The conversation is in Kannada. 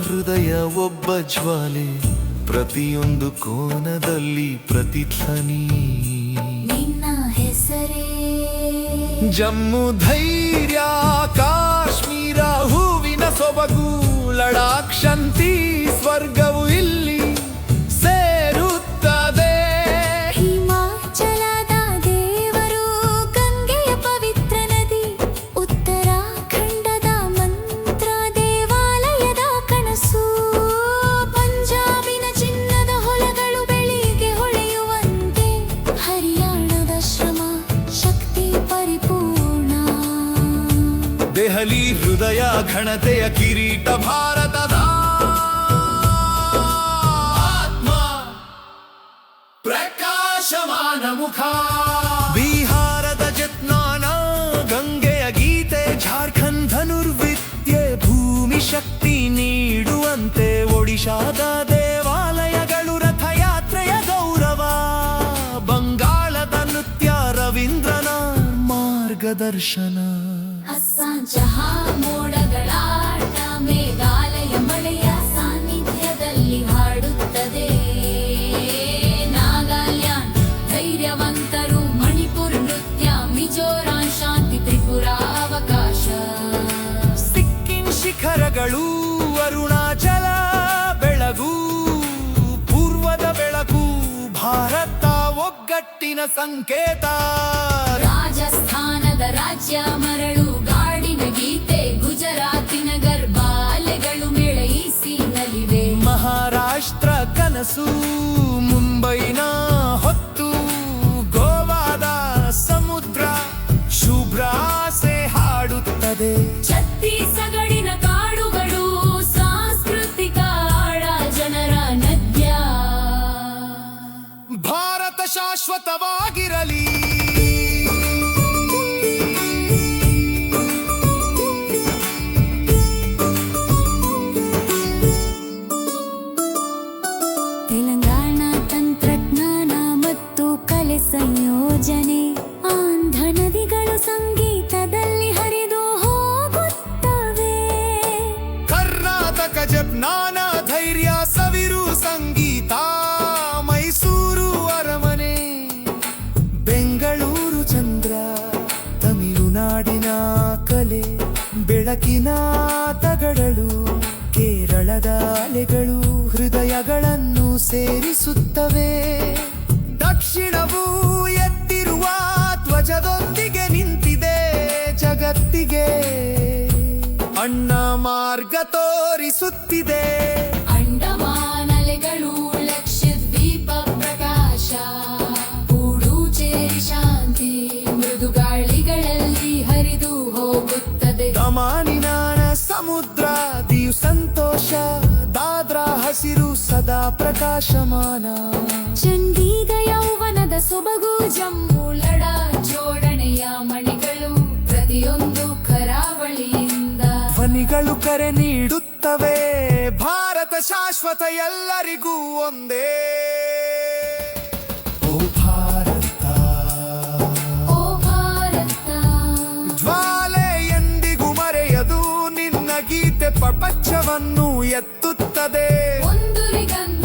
ಹೃದಯ ಒಬ್ಬ ಜ್ವಾಲೆ, ಪ್ರತಿಯೊಂದು ಕೋನದಲ್ಲಿ ಪ್ರತಿಧ್ವನಿ ನಿನ್ನ ಹೆಸರೇ. ಜಮ್ಮು ಧೈರ್ಯ, ಕಾಶ್ಮೀರ ಹೂವಿನ ಸೊಬಗು, ಲಡಾಖ್ ಶಾಂತಿ ಸ್ವರ್ಗವು ಇಲ್ಲಿ ಸೇರುತ್ತದೆ. ಹಿಮಾಚಲದ ದೇವರು ಗಂಗೆಯ ಪವಿತ್ರ ನದಿ, ಉತ್ತರಾಖಂಡದ ಮಂತ್ರ ದೇವಾಲಯದ ಕನಸು, ಪಂಜಾಬಿನ ಚಿನ್ನದ ಹೊಲಗಳು ಬೆಳಿಗ್ಗೆ ಹೊಳೆಯುವಂತೆ, ಹರಿಯಾಣದ ಶ್ರಮ ಶಕ್ತಿ ಪರಿಪೂರ್ಣ. ದೆಹಲಿ ಹೃದಯ ಘನತೆಯ ಕಿರೀಟ, ಭಾರತದ ಆತ್ಮ ಪ್ರಕಾಶಮಾನ ಮುಖ. ಬಿಹಾರದ ಜತ್ನಾನ ಗಂಗೆಯ ಗೀತೆ, ಜಾರ್ಖಂಡ್ ಧನುರ್ವಿದ್ಯೆ ಭೂಮಿ ಶಕ್ತಿ ನೀಡುವಂತೆ, ಒಡಿಶಾದ ದೇವಾಲಯಗಳು ರಥಯಾತ್ರೆಯ ಗೌರವ, ಬಂಗಾಳದ ನೃತ್ಯ ರವೀಂದ್ರನಾಥ್ ಮಾರ್ಗದರ್ಶನ. ಅಸ್ಸಾಂ ಚಹಾ ಮೋಡಗಳಾಟ, ಮೇಘಾಲಯ ಮಳೆಯ ಸಾನ್ನಿಧ್ಯದಲ್ಲಿ ಹಾಡುತ್ತದೆ. ನಾಗಾಲ್ಯಾಂಡ್ ಧೈರ್ಯವಂತರು, ಮಣಿಪುರ್ ನೃತ್ಯ, ಮಿಜೋರಾಂ ಶಾಂತಿ, ತ್ರಿಪುರ ಅವಕಾಶ. ಸಿಕ್ಕಿಂ ಶಿಖರಗಳು, ಅರುಣಾಚಲ ಬೆಳಗು, ಪೂರ್ವದ ಬೆಳಕು, ಭಾರತ ಒಗ್ಗಟ್ಟಿನ ಸಂಕೇತ. ರಾಜಸ್ಥಾನದ ರಾಜ್ಯ ಮರಳು, ಗಾಡಿನ ಗೀತೆ, ಗುಜರಾತಿನ ಗರ್ಭಾಲೆಗಳು ಮೇಳೈಸಿ ನಲಿವೆ. ಮಹಾರಾಷ್ಟ್ರ ಕನಸು, ಮುಂಬೈನ ಹೊತ್ತು, ಗೋವಾದ ಸಮುದ್ರ ಶುಭ್ರ ಆಸೆ ಹಾಡುತ್ತದೆ. ಛತ್ತೀಸಗಢಿನ ಕಾಡುಗಳು, ಸಾಂಸ್ಕೃತಿಕ ಆಳ ಜನರ ನದ್ಯ. ಭಾರತ ಶಾಶ್ವತವಾಗಿರಲಿ. ತೆಲಂಗಾಣ ತಂತ್ರಜ್ಞಾನ ಮತ್ತು ಕಲೆ ಸಂಯೋಜನೆ, ಆಂಧ್ರ ನದಿಗಳು ಸಂಗೀತದಲ್ಲಿ ಹರಿದು ಹೋಗುತ್ತವೆ. ಕರ್ನಾಟಕ ಜಪ್ನಾನ ಧೈರ್ಯ ಸವಿರು ಸಂಗೀತ, ಮೈಸೂರು ಅರಮನೆ, ಬೆಂಗಳೂರು ಚಂದ್ರ, ತಮಿಳುನಾಡಿನ ಕಲೆ, ಬೆಳಕಿನ ತಗಡಲು, ಕೇರಳದ ಅಲೆಗಳು ಹೃದಯಗಳನ್ನು ಸೇರಿಸುತ್ತವೆ. ದಕ್ಷಿಣವು ಎತ್ತಿರುವ ಧ್ವಜದೊಂದಿಗೆ ನಿಂತಿದೆ, ಜಗತ್ತಿಗೆ ಅಣ್ಣ ಮಾರ್ಗ ತೋರಿಸುತ್ತಿದೆ. ಅಂಡಮಾನಲೆಗಳು, ಲಕ್ಷದ್ವೀಪ ಪ್ರಕಾಶ, ಪುಡುಚೇರಿ ಶಾಂತಿ, ಮೃದು ಗಾಳಿಗಳಲ್ಲಿ ಹರಿದು ಹೋಗುತ್ತದೆ. ದಮಾನಿನಾನ ಸಮುದ್ರ, ದೀವ್ ಸಂತೋಷ, ದಾದ್ರಾ ಹಸಿರು ಸದಾ ಪ್ರಕಾಶಮಾನ. ಚಂಡೀಗ ಯೌವನದ ಸೊಬಗು, ಜಮ್ಮು ಲಡಾಖ್ ಜೋಡಣೆಯ ಮಣಿಗಳು, ಪ್ರತಿಯೊಂದು ಕರಾವಳಿಯಿಂದ ಧ್ವನಿಗಳು ಕರೆ ನೀಡುತ್ತವೆ. ಭಾರತ ಶಾಶ್ವತ, ಎಲ್ಲರಿಗೂ ಒಂದೇ. ಓ ಭಾರತ, ಓ ಭಾರತ, ಜ್ವಾಲೆ ಎಂದಿಗೂ ಮರೆಯದು, ನಿನ್ನ ಗೀತೆ ಪ್ರಪಂಚವನ್ನು ಎತ್ತುತ್ತದೆ. ಒಂದು ರಿಗನ್ನ